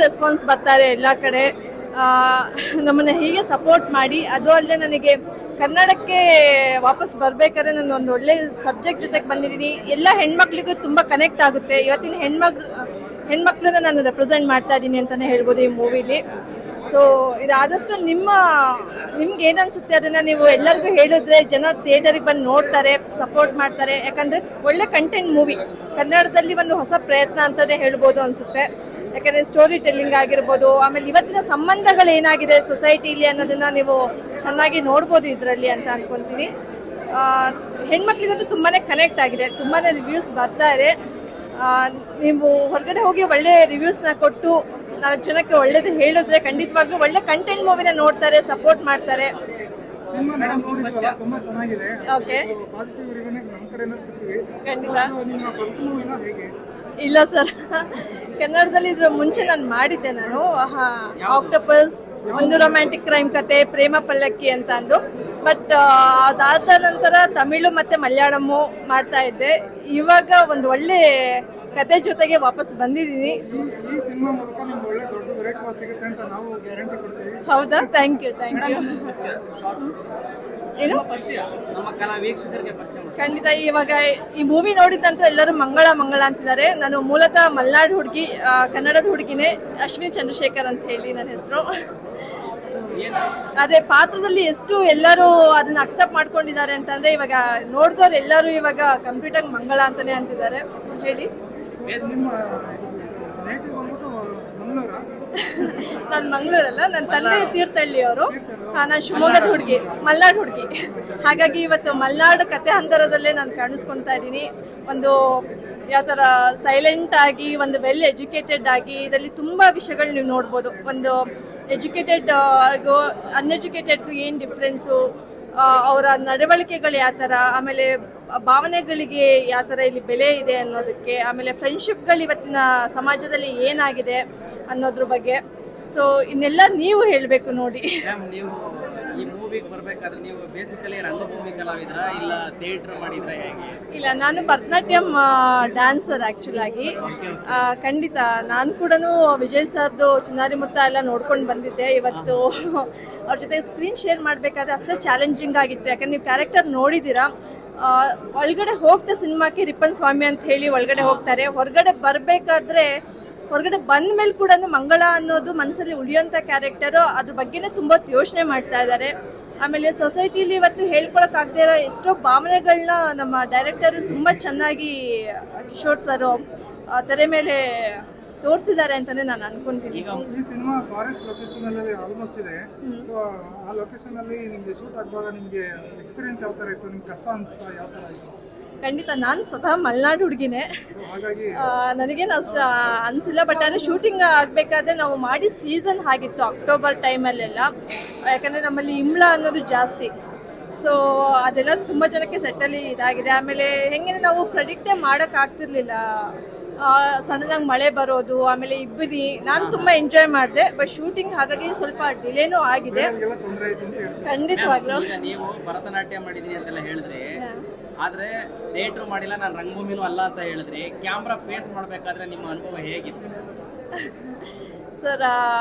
Response ಬರ್ತಾರೆ ಎಲ್ಲ ಕಡೆ. ನಮ್ಮನ್ನ ಹೀಗೆ ಸಪೋರ್ಟ್ ಮಾಡಿ, ಅದು ಅಲ್ಲದೆ ನನಗೆ ಕನ್ನಡಕ್ಕೆ ವಾಪಸ್ ಬರ್ಬೇಕಾದ್ರೆ ನಾನು ಒಂದು ಒಳ್ಳೆ ಸಬ್ಜೆಕ್ಟ್ ಜೊತೆಗೆ ಬಂದಿದ್ದೀನಿ. ಎಲ್ಲ ಹೆಣ್ಮಕ್ಳಿಗೂ ತುಂಬ ಕನೆಕ್ಟ್ ಆಗುತ್ತೆ. ಇವತ್ತಿನ ಹೆಣ್ಮಕ್ಳನ್ನ ನಾನು ರೆಪ್ರೆಸೆಂಟ್ ಮಾಡ್ತಾ ಇದ್ದೀನಿ ಅಂತಲೇ ಹೇಳ್ಬೋದು ಈ ಮೂವಿಲಿ. ಸೊ ಇದಾದಷ್ಟು ನಿಮ್ಗೆ ಏನನ್ಸುತ್ತೆ ಅದನ್ನು ನೀವು ಎಲ್ಲರಿಗೂ ಹೇಳಿದ್ರೆ ಜನ ಥಿಯೇಟರಿಗೆ ಬಂದು ನೋಡ್ತಾರೆ, ಸಪೋರ್ಟ್ ಮಾಡ್ತಾರೆ. ಯಾಕಂದರೆ ಒಳ್ಳೆ ಕಂಟೆಂಟ್ ಮೂವಿ, ಕನ್ನಡದಲ್ಲಿ ಒಂದು ಹೊಸ ಪ್ರಯತ್ನ ಅಂತಲೇ ಹೇಳ್ಬೋದು ಅನಿಸುತ್ತೆ. ಯಾಕಂದರೆ ಸ್ಟೋರಿ ಟೆಲ್ಲಿಂಗ್ ಆಗಿರ್ಬೋದು, ಆಮೇಲೆ ಇವತ್ತಿನ ಸಂಬಂಧಗಳು ಏನಾಗಿದೆ ಸೊಸೈಟಿಲಿ ಅನ್ನೋದನ್ನು ನೀವು ಚೆನ್ನಾಗಿ ನೋಡ್ಬೋದು ಇದರಲ್ಲಿ ಅಂತ ಅನ್ಕೊತೀನಿ. ಹೆಣ್ಮಕ್ಳಿಗಂತೂ ತುಂಬಾ ಕನೆಕ್ಟ್ ಆಗಿದೆ, ತುಂಬಾ ರಿವ್ಯೂಸ್ ಬರ್ತಾ ಇದೆ. ನೀವು ಹೊರಗಡೆ ಹೋಗಿ ಒಳ್ಳೆ ರಿವ್ಯೂಸ್ನ ಕೊಟ್ಟು 4 ಜನಕ್ಕೆ ಒಳ್ಳೇದು ಹೇಳಿದ್ರೆ ಖಂಡಿತವಾಗ್ಲೂ ಒಳ್ಳೆ ಕಂಟೆಂಟ್ ಮೂವಿನ ನೋಡ್ತಾರೆ, ಸಪೋರ್ಟ್ ಮಾಡ್ತಾರೆ. ಓಕೆ, ಇಲ್ಲ ಸರ್, ಕನ್ನಡದಲ್ಲಿ ಇದ್ರ ಮುಂಚೆ ನಾನು ಮಾಡಿದ್ದೆ. ನಾನು ಆಕ್ಟೋಪಸ್, ಒಂದು ರೊಮ್ಯಾಂಟಿಕ್ ಕ್ರೈಮ್ ಕತೆ, ಪ್ರೇಮ ಪಲ್ಲಕ್ಕಿ ಅಂತ ಅಂದು. ಬಟ್ ಅದಾದ ನಂತರ ತಮಿಳು ಮತ್ತೆ ಮಲಯಾಳಮು ಮಾಡ್ತಾ ಇದ್ದೆ. ಇವಾಗ ಒಂದು ಒಳ್ಳೆ ಕತೆ ಜೊತೆಗೆ ವಾಪಸ್ ಬಂದಿದ್ದೀನಿ. ಹೌದಾ? Thank you. ಏನು ಖಂಡಿತ. ಇವಾಗ ಈ ಮೂವಿ ನೋಡಿದ ನಂತರ ಎಲ್ಲರೂ ಮಂಗಳ ಅಂತಿದ್ದಾರೆ. ನಾನು ಮೂಲತಃ ಮಲ್ನಾಡು ಹುಡುಗಿ, ಕನ್ನಡದ ಹುಡುಗಿನೇ, ಅಶ್ವಿನಿ ಚಂದ್ರಶೇಖರ್ ಅಂತ ಹೇಳಿ ನನ್ನ ಹೆಸರು. ಅದೇ ಪಾತ್ರದಲ್ಲಿ ಎಷ್ಟು ಎಲ್ಲರೂ ಅದನ್ನ ಅಕ್ಸೆಪ್ಟ್ ಮಾಡ್ಕೊಂಡಿದ್ದಾರೆ ಅಂತಂದ್ರೆ ಇವಾಗ ನೋಡಿದವ್ರು ಎಲ್ಲರೂ ಇವಾಗ ಕಂಪ್ಯೂಟರ್ ಮಂಗಳ ಅಂತಾನೆ ಅಂತಿದ್ದಾರೆ. ಹೇಳಿ. ನಾನು ಮಂಗಳೂರಲ್ಲ, ನನ್ನ ತಂದೆ ತೀರ್ಥಹಳ್ಳಿ ಅವರು. ನಾನು ಶಿವಮೊಗ್ಗದ ಹುಡುಗಿ, ಮಲ್ನಾಡು ಹುಡುಗಿ. ಹಾಗಾಗಿ ಇವತ್ತು ಮಲ್ನಾಡು ಕತೆ ಹಂತರದಲ್ಲೇ ನಾನು ಕಾಣಿಸ್ಕೊತಾ ಇದ್ದೀನಿ. ಒಂದು ಯಾವ ಥರ ಸೈಲೆಂಟ್ ಆಗಿ, ಒಂದು ವೆಲ್ ಎಜುಕೇಟೆಡ್ ಆಗಿ, ಇದರಲ್ಲಿ ತುಂಬ ವಿಷಯಗಳು ನೀವು ನೋಡ್ಬೋದು. ಒಂದು ಎಜುಕೇಟೆಡ್ ಅನ್ಎಜುಕೇಟೆಡ್ಗೂ ಏನು ಡಿಫ್ರೆನ್ಸು, ಅವರ ನಡವಳಿಕೆಗಳು ಯಾವ ಥರ, ಆಮೇಲೆ ಭಾವನೆಗಳಿಗೆ ಯಾವ ಥರ ಇಲ್ಲಿ ಬೆಲೆ ಇದೆ ಅನ್ನೋದಕ್ಕೆ, ಆಮೇಲೆ ಫ್ರೆಂಡ್ಶಿಪ್ಗಳು ಇವತ್ತಿನ ಸಮಾಜದಲ್ಲಿ ಏನಾಗಿದೆ ಅನ್ನೋದ್ರ ಬಗ್ಗೆ. ಸೊ ಇನ್ನೆಲ್ಲ ನೀವು ಹೇಳಬೇಕು ನೋಡಿ. ನೀವು ಈ ಮೂವಿಗೆ ಬರಬೇಕಾದ್ರೆ ನೀವು ಬೇಸಿಕಲಿ ರಂಗಭೂಮಿ ಕಲಾವಿದ್ರ ಇಲ್ಲ ಥಿಯೇಟರ್ ಮಾಡಿದ್ರ ಹೇಗೆ? ಇಲ್ಲ, ನಾನು ಭರತನಾಟ್ಯಂ ಡ್ಯಾನ್ಸರ್ ಆ್ಯಕ್ಚುಲ್ ಆಗಿ. ಖಂಡಿತ ನಾನು ಕೂಡ ವಿಜಯ್ ಸರ್ದು ಚಿನ್ನಾರಿ ಮುತ್ತ ಎಲ್ಲ ನೋಡ್ಕೊಂಡು ಬಂದಿದ್ದೆ. ಇವತ್ತು ಅವ್ರ ಜೊತೆ ಸ್ಕ್ರೀನ್ ಶೇರ್ ಮಾಡಬೇಕಾದ್ರೆ ಅಷ್ಟೇ ಚಾಲೆಂಜಿಂಗ್ ಆಗಿತ್ತು. ಯಾಕಂದ್ರೆ ನೀವು ಕ್ಯಾರೆಕ್ಟರ್ ನೋಡಿದ್ದೀರಾ. ಒಳಗಡೆ ಹೋಗ್ತಾ ಸಿನಿಮಾಕ್ಕೆ ರಿಪ್ಪನ್ ಸ್ವಾಮಿ ಅಂತ ಹೇಳಿ ಒಳಗಡೆ ಹೋಗ್ತಾರೆ. ಹೊರಗಡೆ ಬಂದ ಮೇಲೆ ಕೂಡ ಮಂಗಳ ಅನ್ನೋದು ಮನಸ್ಸಲ್ಲಿ ಉಳಿಯೋಂಥ ಕ್ಯಾರೆಕ್ಟರು. ಅದ್ರ ಬಗ್ಗೆನೇ ತುಂಬ ಯೋಚನೆ ಮಾಡ್ತಾ ಇದ್ದಾರೆ. ಆಮೇಲೆ ಸೊಸೈಟಿಲಿ ಇವತ್ತು ಹೇಳ್ಕೊಳಕ್ಕಾಗದೇ ಇರೋ ಎಷ್ಟೋ ಭಾವನೆಗಳನ್ನ ನಮ್ಮ ಡೈರೆಕ್ಟರು ತುಂಬ ಚೆನ್ನಾಗಿ ಕಿಶೋರ್ ಸರ್ ತೆರೆ ಮೇಲೆ ತೋರಿಸಿದ್ದಾರೆ ಅಂತಾನೆ ನಾನು ಅನ್ಕೊಂತೀನಿ. ಈ ಸಿನಿಮಾ ಫಾರೆಸ್ಟ್ ಲೊಕೇಶನ್ ಅಲ್ಲಿ ಆಲ್ಮೋಸ್ಟ್ ಇದೆ. ಸೊ ಆ ಲೊಕೇಶನ್ ಅಲ್ಲಿ ನಿಮಗೆ ಶೂಟ್ ಆಗುವಾಗ ನಿಮಗೆ ಎಕ್ಸ್ಪೀರಿಯನ್ಸ್ ಯಾವ ತರ ಇತ್ತು? ನಿಮ್ಗೆ ಕಷ್ಟ ಅನಿಸ್ತಾ? ಯಾವ ತರ ಇತ್ತು? ಖಂಡಿತ ನಾನು ಸ್ವತಃ ಮಲೆನಾಡು ಹುಡುಗಿನೇ, ನನಗೇನು ಅಷ್ಟು ಅನಿಸಿಲ್ಲ. ಬಟ್ ಆದರೆ ಶೂಟಿಂಗ್ ಆಗಬೇಕಾದ್ರೆ ನಾವು ಮಾಡಿ ಸೀಸನ್ ಆಗಿತ್ತು ಅಕ್ಟೋಬರ್ ಟೈಮಲ್ಲೆಲ್ಲ. ಯಾಕಂದರೆ ನಮ್ಮಲ್ಲಿ ಇಂಬ್ಳ ಅನ್ನೋದು ಜಾಸ್ತಿ. ಸೊ ಅದೆಲ್ಲ ತುಂಬ ಜನಕ್ಕೆ ಸೆಟ್ಟಲ್ಲಿ ಇದಾಗಿದೆ. ಆಮೇಲೆ ಹೆಂಗೆ ನಾವು ಪ್ರೆಡಿಕ್ಟೇ ಮಾಡೋಕ್ಕಾಗ್ತಿರ್ಲಿಲ್ಲ. ಸಣ್ಣದಾಗಿ ಮಳೆ ಬರೋದು, ಆಮೇಲೆ ಇಬ್ಬನಿ. ನಾನು ತುಂಬ ಎಂಜಾಯ್ ಮಾಡಿದೆ. ಬಟ್ ಶೂಟಿಂಗ್ ಹಾಗಾಗಿ ಸ್ವಲ್ಪ ಡಿಲೇನೂ ಆಗಿದೆ. ಖಂಡಿತವಾಗ್ಲೂ. ನೀವು ಭರತನಾಟ್ಯ ಮಾಡಿದೀನಿ ಅಂತೆಲ್ಲ ಹೇಳಿದ್ರಿ, ಆದ್ರೆ ಥಿಯೇಟರ್ ಮಾಡಿಲ್ಲ, ನಾನು ರಂಗಭೂಮಿನೂ ಅಲ್ಲ ಅಂತ ಹೇಳಿದ್ರಿ. ಕ್ಯಾಮ್ರಾ ಫೇಸ್ ಮಾಡಬೇಕಾದ್ರೆ ನಿಮ್ಮ ಅನುಭವ ಹೇಗಿತ್ತು? ಸರ್,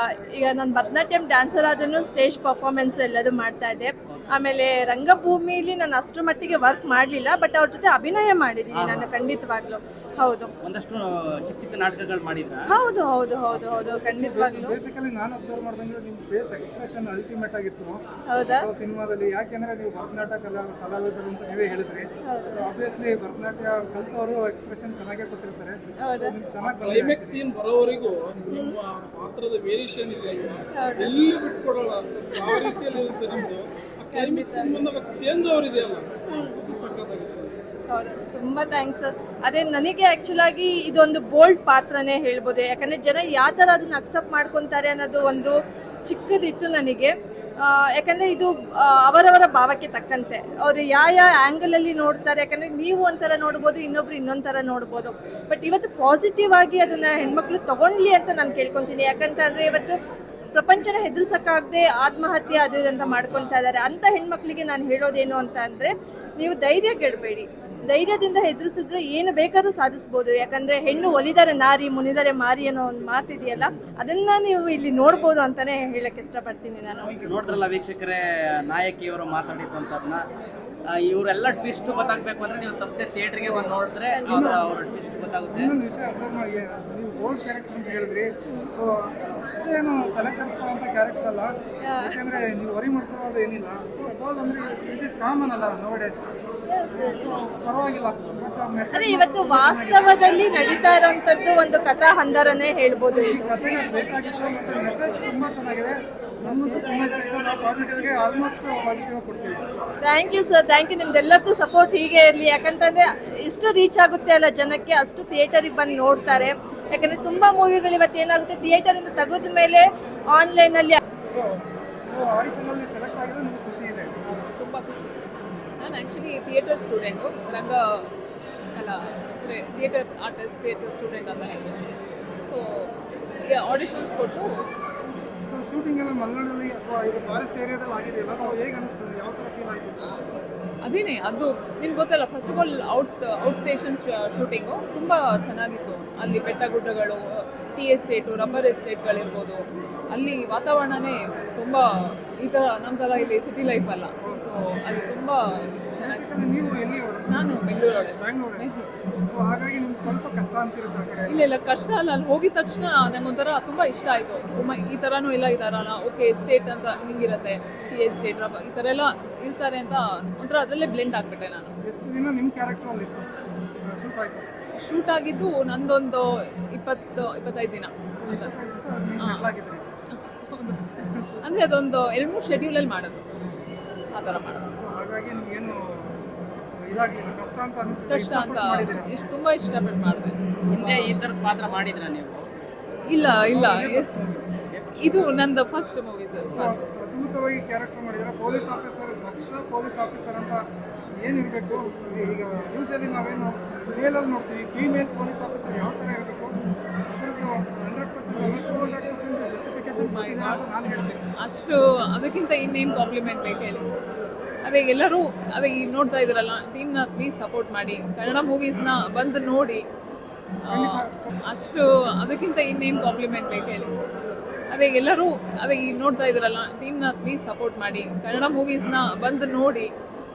ಈಗ ನಾನು ಭರತನಾಟ್ಯಂ ಡ್ಯಾನ್ಸರ್ ಆದ್ರೂ ಸ್ಟೇಜ್ ಪರ್ಫಾರ್ಮೆನ್ಸ್ ಎಲ್ಲದೂ ಮಾಡ್ತಾ ಇದ್ದೆ. ಆಮೇಲೆ ರಂಗಭೂಮಿಲಿ ನಾನು ಅಷ್ಟರ ಮಟ್ಟಿಗೆ ವರ್ಕ್ ಮಾಡಲಿಲ್ಲ. ಬಟ್ ಅವ್ರ ಜೊತೆ ಅಭಿನಯ ಮಾಡಿದ್ದೀನಿ ನಾನು ಖಂಡಿತವಾಗ್ಲೂ. ಹೌದು, ಒಂದಷ್ಟು ಚಿಕ್ಕ ನಾಟಕಗಳು ಮಾಡಿದ್ರ? ಹೌದು ಹೌದು ಹೌದು ಹೌದು ಖಂಡಿತವಾಗ್ಲೂ. ಬೇಸಿಕಲಿ ನಾನು ಅಬ್ಸರ್ವ್ ಮಾಡಿದಂಗೆ ನಿಮ್ಮ ಫೇಸ್ ಎಕ್ಸ್ಪ್ರೆಷನ್ ಅಲ್ಟಿಮೇಟ್ ಆಗಿತ್ತು. ಹೌದಾ? ಸಿನಿಮಾದಲ್ಲಿ ಯಾಕೆಂದ್ರೆ ನೀವು ಭರತನಾಟ್ಯ ಕಲಾವಿದರು ಅಂತ ನೀವೇ ಹೇಳಿದ್ರಿ. ಸೊ ಆಬ್ವಿಯಸ್ಲಿ ಭರತನಾಟ್ಯ ಕಲ್ತವರು ಎಕ್ಸ್ಪ್ರೆಷನ್ ಚೆನ್ನಾಗೇ ಕೊಟ್ಟಿರ್ತಾರೆ. ಚೆನ್ನಾಗಿ ಕ್ಲೈಮ್ಯಾಕ್ಸ್ ಸೀನ್ ಬರೋವರೆಗೂ ನಿಮ್ಮ ಪಾತ್ರದ ವೇರಿಯೇಷನ್ ಇದೆ, ಎಲ್ಲಿ ಬಿಟ್ಕೊಡಲ್ಲ. ಯಾವ ರೀತಿಯಲ್ಲಿ ಇರುತ್ತೆ ನಿಮ್ದು ಕ್ಲೈಮ್ಯಾಕ್ಸ್ ಸೀನ್ ಬಂದಾಗ ಚೇಂಜ್ ಓವರ್ ಇದೆಯಲ್ಲ, ಅದು ಸಖತ್ತಾಗುತ್ತೆ. ಹೌದು, ತುಂಬ ಥ್ಯಾಂಕ್ಸ್ ಸರ್. ಅದೇ ನನಗೆ ಆ್ಯಕ್ಚುಲಾಗಿ ಇದೊಂದು ಬೋಲ್ಡ್ ಪಾತ್ರನೇ ಹೇಳ್ಬೋದು. ಯಾಕಂದರೆ ಜನ ಯಾವ ಥರ ಅದನ್ನು ಅಕ್ಸೆಪ್ಟ್ ಮಾಡ್ಕೊತಾರೆ ಅನ್ನೋದು ಒಂದು ಚಿಕ್ಕದಿತ್ತು ನನಗೆ. ಯಾಕಂದರೆ ಇದು ಅವರವರ ಭಾವಕ್ಕೆ ತಕ್ಕಂತೆ ಅವರು ಯಾವ ಆ್ಯಂಗಲಲ್ಲಿ ನೋಡ್ತಾರೆ. ಯಾಕಂದರೆ ನೀವು ಒಂಥರ ನೋಡ್ಬೋದು, ಇನ್ನೊಬ್ರು ಇನ್ನೊಂದು ಥರ ನೋಡ್ಬೋದು. ಬಟ್ ಇವತ್ತು ಪಾಸಿಟಿವ್ ಆಗಿ ಅದನ್ನು ಹೆಣ್ಮಕ್ಳು ತೊಗೊಳ್ಲಿ ಅಂತ ನಾನು ಕೇಳ್ಕೊತೀನಿ. ಯಾಕಂತಂದರೆ ಇವತ್ತು ಪ್ರಪಂಚನ ಹೆದರ್ಸೋಕ್ಕಾಗದೆ ಆತ್ಮಹತ್ಯೆ ಅದು ಅಂತ ಮಾಡ್ಕೊತಾ ಇದ್ದಾರೆ. ಅಂಥ ಹೆಣ್ಮಕ್ಳಿಗೆ ನಾನು ಹೇಳೋದೇನು ಅಂತ ಅಂದರೆ, ನೀವು ಧೈರ್ಯ ಗೆಡಬೇಡಿ. ಧೈರ್ಯದಿಂದ ಎದುರಿಸಿದ್ರೆ ಏನು ಬೇಕಾದ್ರೂ ಸಾಧಿಸ್ಬೋದು. ಯಾಕಂದ್ರೆ ಹೆಣ್ಣು ಒಲಿದರೆ ನಾರಿ ಮುನಿದರೆ ಮಾರಿ ಅನ್ನೋ ಒಂದು ಮಾತಿದೆಯಲ್ಲ, ಅದನ್ನ ನೀವು ಇಲ್ಲಿ ನೋಡ್ಬೋದು ಅಂತಾನೆ ಹೇಳಕ್ ಇಷ್ಟಪಡ್ತೀನಿ ನಾನು. ನೋಡಿದ್ರಲ್ಲ ವೀಕ್ಷಕರೇ, ನಾಯಕಿಯವರು ಮಾತಾಡಿದಂಥವ್ರನ್ನ. ಇವರೆಲ್ಲ ಟ್ವಿಸ್ಟ್ ಗೊತ್ತಾಗ್ಬೇಕು ಅಂದ್ರೆ ನೀವು ತಪ್ಪದೆ ಥಿಯೇಟರ್ಗೆ ಬಂದು ನೋಡಿದ್ರೆ ಅವ್ರ ಟ್ವಿಸ್ಟ್ ಗೊತ್ತಾಗುತ್ತೆ. ಇನ್ನೊಂದು ವಿಷಯ ಅಬ್ಸರ್ವ್ ಮಾಡಿ, ನೀವು ಗೋಲ್ಡ್ ಕ್ಯಾರೆಕ್ಟರ್ ಅಂತ ಹೇಳಿದ್ರಿ. ಸೊ ಅಷ್ಟೇನು ತಲೆ ಕೆಡಿಸ್ಕೊಳ್ಳೋಂಥ ಕ್ಯಾರೆಕ್ಟರ್ ಅಲ್ಲ, ಯಾಕಂದ್ರೆ ನೀವು ವರಿ ಮಾಡ್ಕೊಳ್ಳೋದು ಏನಿಲ್ಲ. ಸೊ ಗೋಲ್ಡ್ ಅಂದ್ರೆ ಇಟ್ ಇಸ್ ಕಾಮನ್ ಅಲ್ಲ ನೋ ಡೇಸ್. ಪರವಾಗಿಲ್ಲ. ಬಟ್ ಅರೆ ಇವತ್ತು ವಾಸ್ತವದಲ್ಲಿ ನಡೀತಾ ಇರೋಂಥದ್ದು ಒಂದು ಕಥಾ ಹಂದರನೇ ಹೇಳ್ಬೋದು. ಈ ಕಥೆಗೆ ಬೇಕಾಗಿತ್ತು ಮತ್ತು ಮೆಸೇಜ್ ತುಂಬ ಚೆನ್ನಾಗಿದೆ. ನಮಗೂ ತುಂಬ ಇಷ್ಟ ಆಯಿತು. ನಾವು ಪಾಸಿಟಿವ್ಗೆ ಆಲ್ಮೋಸ್ಟ್ ಪಾಸಿಟಿವ್ ಕೊಡ್ತೀವಿ. Thank you sir, thank you. ನಿಮ್ದೆಲ್ಲರದ್ದು ಸಪೋರ್ಟ್ ಹೀಗೆ ಇರಲಿ. ಯಾಕಂತಂದ್ರೆ ಇಷ್ಟು ರೀಚ್ ಆಗುತ್ತೆ ಅಲ್ಲ ಜನಕ್ಕೆ, ಅಷ್ಟು ಥಿಯೇಟರಿಗೆ ಬಂದು ನೋಡ್ತಾರೆ. ಯಾಕಂದ್ರೆ ತುಂಬಾ ಮೂವಿಗಳು ಇವತ್ತು ಏನಾಗುತ್ತೆ, ಥಿಯೇಟರಿಂದ ತೆಗೆದ ಮೇಲೆ ಆನ್ಲೈನಲ್ಲಿ. ಸೊ ಆಡಿಷನಲ್ಲಿ ಸೆಲೆಕ್ಟ್ ಆಗಿದ್ರೆ ನಿಮಗೆ ಖುಷಿ ಇದೆ? ತುಂಬ ಖುಷಿ. ನಾನು ಆ್ಯಕ್ಚುಲಿ ಥಿಯೇಟರ್ ಸ್ಟೂಡೆಂಟು, ರಂಗ ಅಲ್ಲ ಥಿಯೇಟರ್ ಆರ್ಟಿಸ್ಟ್, ಥಿಯೇಟರ್ ಸ್ಟೂಡೆಂಟ್ ಅಂತ ಹೇಳಿ. ಸೊ ಈಗ ಆಡಿಷನ್ಸ್ ಕೊಟ್ಟು ಸೊ ಶೂಟಿಂಗ್ ಎಲ್ಲ ಮಲೆನಾಡಲ್ಲಿ ಅಥವಾ ಈಗ ಫಾರೆಸ್ಟ್ ಏರಿಯಾದಲ್ಲಿ ಆಗಿದೆಯಲ್ಲ, ಸೊ ಹೇಗೆ ಅನಿಸ್ತದೆ? ಯಾವ ಥರ ಫೀಲ್ ಆಯಿತು? ಅದೇನೇ ಅದು ನಿಮ್ಗೆ ಗೊತ್ತಲ್ಲ, first of all out station shooting ತುಂಬ ಚೆನ್ನಾಗಿತ್ತು. ಅಲ್ಲಿ ಬೆಟ್ಟ ಗುಡ್ಡಗಳು, ಟೀ ಎಸ್ಟೇಟು, ರಬ್ಬರ್ ಎಸ್ಟೇಟ್ಗಳಿರ್ಬೋದು. ಅಲ್ಲಿ ವಾತಾವರಣನೇ ತುಂಬ ಈ ಥರ ನಮ್ಮ ಥರ ಇಲ್ಲಿ ಸಿಟಿ ಲೈಫ್ ಅಲ್ಲ. ಸೊ ಅಲ್ಲಿ ತುಂಬ ಚೆನ್ನಾಗಿ. ಬೇಸಿಕಲಿ ನೀವು ಎಲ್ಲಿಯವರು? ನಾನು ಬೆಂಗಳೂರೊಳಗೆ. ಬ್ಯಾಂಗ್ಳೂರೇ. ಸೊ ಹಾಗಾಗಿ ನಿಮ್ಗೆ ಸ್ವಲ್ಪ ಕಷ್ಟ ಅನ್ಸಿರುತ್ತೆ ಆ ಕಡೆ. ಇಲ್ಲ ಇಲ್ಲ, ಕಷ್ಟ ಅಲ್ಲ. ಅಲ್ಲಿ ಹೋಗಿದ ತಕ್ಷಣ ನಂಗೊಂಥರ ತುಂಬ ಇಷ್ಟ ಆಯಿತು. ಈ ಥರನೂ ಇಲ್ಲ, ಈ ಥರ ಅಲ್ಲ, ಓಕೆ ಸ್ಟೇಟ್ ಅಂತ ಹಿಂಗಿರುತ್ತೆ, ಟಿ ಎಸ್ಟೇಟ್ ಈ ಥರ ಎಲ್ಲ ಇರ್ತಾರೆ ಅಂತ ಒಂಥರ ಅದರಲ್ಲೇ ಬ್ಲೆಂಡ್ ಆಗಿಬಿಟ್ಟೆ ನಾನು. ಎಷ್ಟು ದಿನ ನಿಮ್ಮ ಕ್ಯಾರೆಕ್ಟ್ರಲ್ಲಿ ಶೂಟ್ ಆಯಿತು? ಶೂಟ್ ಆಗಿದ್ದು ನಂದೊಂದು 25 ದಿನ ಅಂತ. ಸೆಟ್ಲ್ ಆಗಿದ್ರಿ. ಅಂದರೆ ಅದೊಂದು 2-3 ಶೆಡ್ಯೂಲಲ್ಲಿ ಮಾಡೋದು, ಆ ಥರ ಮಾಡೋದು. ಸೊ ಹಾಗಾಗಿ ನಿಮಗೇನು ಇದಾಗಲಿಲ್ಲ, ಕಷ್ಟ ಅಂತ ಅನಿಸ್ತು? ಕಷ್ಟ ಅಂತ ತುಂಬ ಇಷ್ಟಪಟ್ಟು ಮಾಡಿದೆ. ಹಿಂದೆ ಈ ಥರದ ಪಾತ್ರ ಮಾಡಿದ್ರ ನೀವು? ಇಲ್ಲ ಇಲ್ಲ, ಇದು ನಂದು ಫಸ್ಟ್ ಮೂವಿ ಸರ್. ಫಸ್ಟ್ ಅದ್ಭುತವಾಗಿ ಕ್ಯಾರೆಕ್ಟರ್ ಮಾಡಿದ್ರೆ ಪೊಲೀಸ್ ಆಫೀಸರ್, ದಕ್ಷ ಪೊಲೀಸ್ ಆಫೀಸರ್ ಅಂತ ಏನಿರಬೇಕು? ಈಗ ನ್ಯೂಸಲ್ಲಿ ನಾವೇನು ಮೇಲಲ್ಲಿ ನೋಡ್ತೀವಿ, ಫೀಮೇಲ್ ಪೊಲೀಸ್ ಆಫೀಸರ್ ಯಾವ ಥರ ಇರಬೇಕು, ಅದರದ್ದು 100% ಜಸ್ಟಿಫಿಕೇಶನ್ ಮಾಡಿದೆ ಅಂತ ನಾನು ಹೇಳ್ತೀನಿ. ಅಷ್ಟು ಅದಕ್ಕಿಂತ ಇನ್ನೇನು ಕಾಂಪ್ಲಿಮೆಂಟ್ ಬೇಕು ಹೇಳಿ. ಅದೇ ಎಲ್ಲರೂ ಅದೇ ಈಗ ನೋಡ್ತಾ ಇದ್ರಲ್ಲ, ಟೀಮ್ನ ಪ್ಲೀಸ್ ಸಪೋರ್ಟ್ ಮಾಡಿ, ಕನ್ನಡ ಮೂವೀಸ್ನ ಬಂದು ನೋಡಿ. ಅಷ್ಟು ಅದಕ್ಕಿಂತ ಇನ್ನೇನು ಕಾಂಪ್ಲಿಮೆಂಟ್ ಬೇಕು ಹೇಳಿ. ಅದೇ ಎಲ್ಲರೂ ಅದೇ ಈಗ ನೋಡ್ತಾ ಇದ್ರಲ್ಲ, ಟೀಮ್ನ ಪ್ಲೀಸ್ ಸಪೋರ್ಟ್ ಮಾಡಿ, ಕನ್ನಡ ಮೂವೀಸ್ನ ಬಂದು ನೋಡಿ.